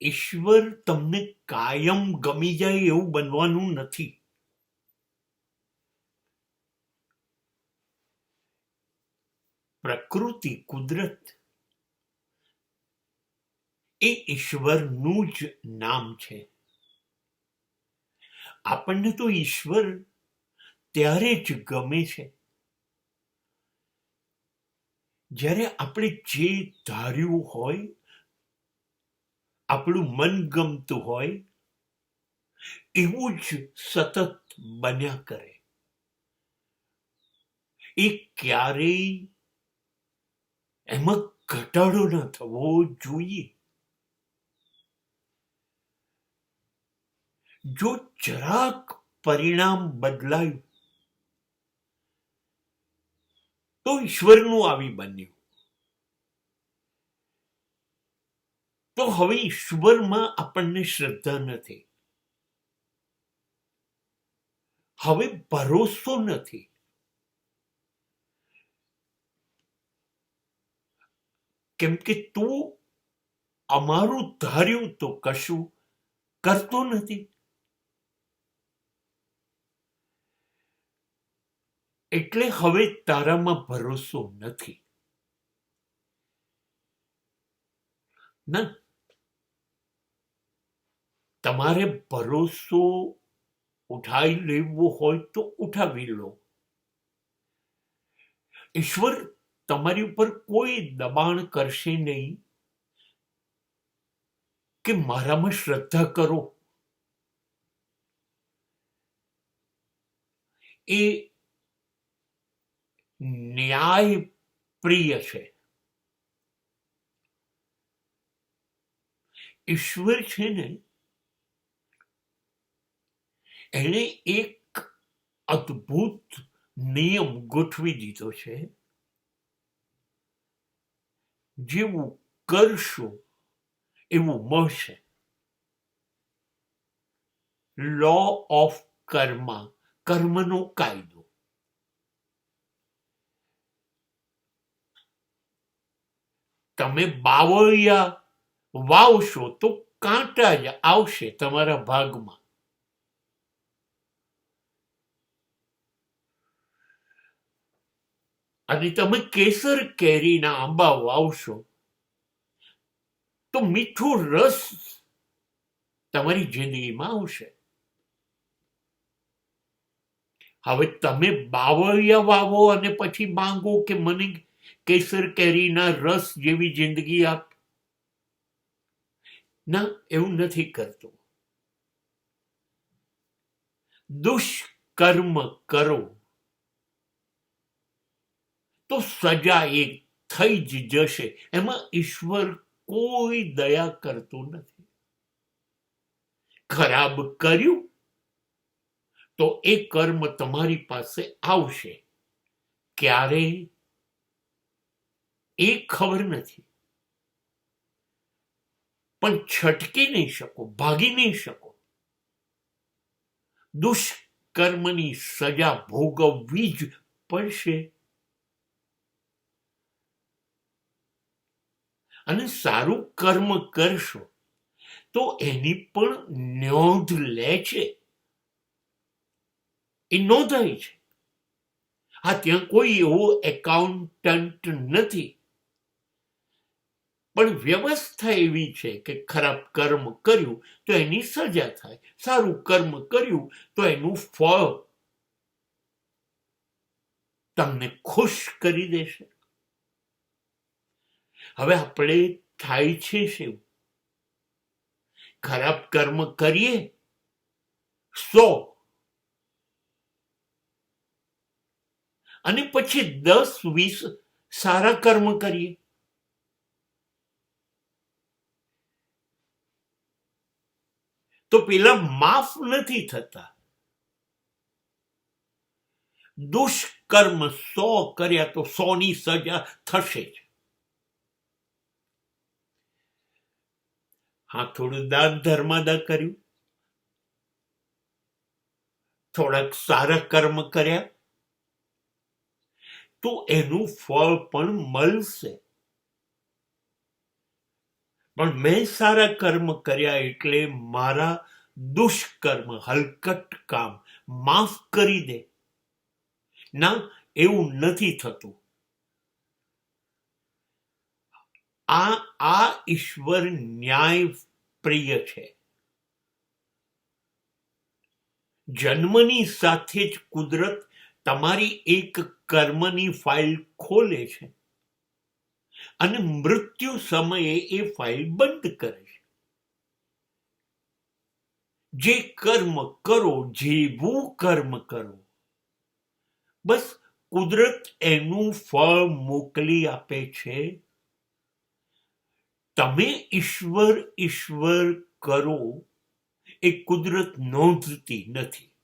ઈશ્વર તમને કાયમ ગમી જાય એવું બનવાનું નથી. પ્રકૃતિ, કુદરત એ ઈશ્વરનું જ નામ છે. આપણને તો ઈશ્વર ત્યારે જ ગમે છે જ્યારે આપણે જે ધાર્યું હોય, આપણું મન ગમતું હોય એવું જ સતત બન્યા કરે. એ ક્યારેય એમાં ઘટાડો ન થવો જોઈએ. જો જરાક પરિણામ બદલાયું તો ઈશ્વરનું આવી બન્યું. તો હવે ઈશ્વરમાં આપણને શ્રદ્ધા નથી, હવે ભરોસો નથી. કેમ કે તું અમારું ધાર્યું તો કશું કરતો નથી. એટલે હવે તારામાં ભરોસો નથી. ના, તમારે ભરોસો ઉઠાવી લેવો હોય તો ઉઠાવી લો. ઈશ્વર તમારી ઉપર કોઈ દબાણ કરશે નહીં કે મારામાં શ્રદ્ધા કરો. એ ન્યાય પ્રિય છે. ઈશ્વર છે ને, એણે એક અદ્ભુત નિયમ ગોઠવી દીધો છે. જેવું કરશો એવું મળશે. લો ઓફ કર્મા, કર્મનો કાયદો. તમે બાવળિયા વાવશો તો કાંટા જ આવશે તમારા ભાગમાં. અને તમે કેસર કેરીના આંબા વાવશો તો મીઠો રસ તમારી જિંદગીમાં આવશે. હવે તમે બાવળિયા વાવો અને પછી માંગો કે મને કેસર કેરીના રસ જેવી જિંદગી આપ. ના, એવું નથી કરતો. દુષ્કર્મ કરો તો સજા એ થઈ જ જશે. એમાં ઈશ્વર કોઈ દયા કરતો નથી. ખરાબ કર્યું તો એ કર્મ તમારી પાસે આવશે. ક્યારે એ ખબર નથી, પણ છટકી નહીં શકો, ભાગી નહીં શકો. દુષ્કર્મની સજા ભોગવવી જ પડશે. અને સારું કર્મ કરશો તો એની પણ નોંધ લે છે. એ નોંધાય છે. હા, ત્યાં કોઈ એવો એકાઉન્ટન્ટ નથી, પણ વ્યવસ્થા એવી છે કે ખરાબ કર્મ કર્યું તો એની સજા થાય, સારું કર્મ કર્યું તો એનું ફળ તમને ખુશ કરી દેશે. હવે આપણે થાય છે શું? ખરાબ કર્મ કરીએ 100 અને પછી 10-20 સારા કર્મ કરીએ. તો પેલા માફ નથી થતા. દુષ્કર્મ 100 કર્યા તો 100ની સજા થશે જ. હા, થોડું દાન ધર્માદા કર્યું, થોડાક સારા કર્મ કર્યા તો એનું ફળ પણ મળશે. પણ મેં સારા કર્મ કર્યા એટલે મારા દુષ્કર્મ હલકટ કામ માફ કરી દે. ના, એવું નથી થતું. આ ઈશ્વર ન્યાય પ્રિય છે. જન્મની સાથે જ કુદરત તમારી એક કર્મની ફાઇલ ખોલે છે અને મૃત્યુ સમયે એ ફાઇલ બંધ કરે છે. જે કર્મ કરો, જેવું કર્મ કરો, બસ કુદરત એનું ફળ મોકલી આપે છે. તમે ઈશ્વર ઈશ્વર કરો એ કુદરત નોંધતી નથી.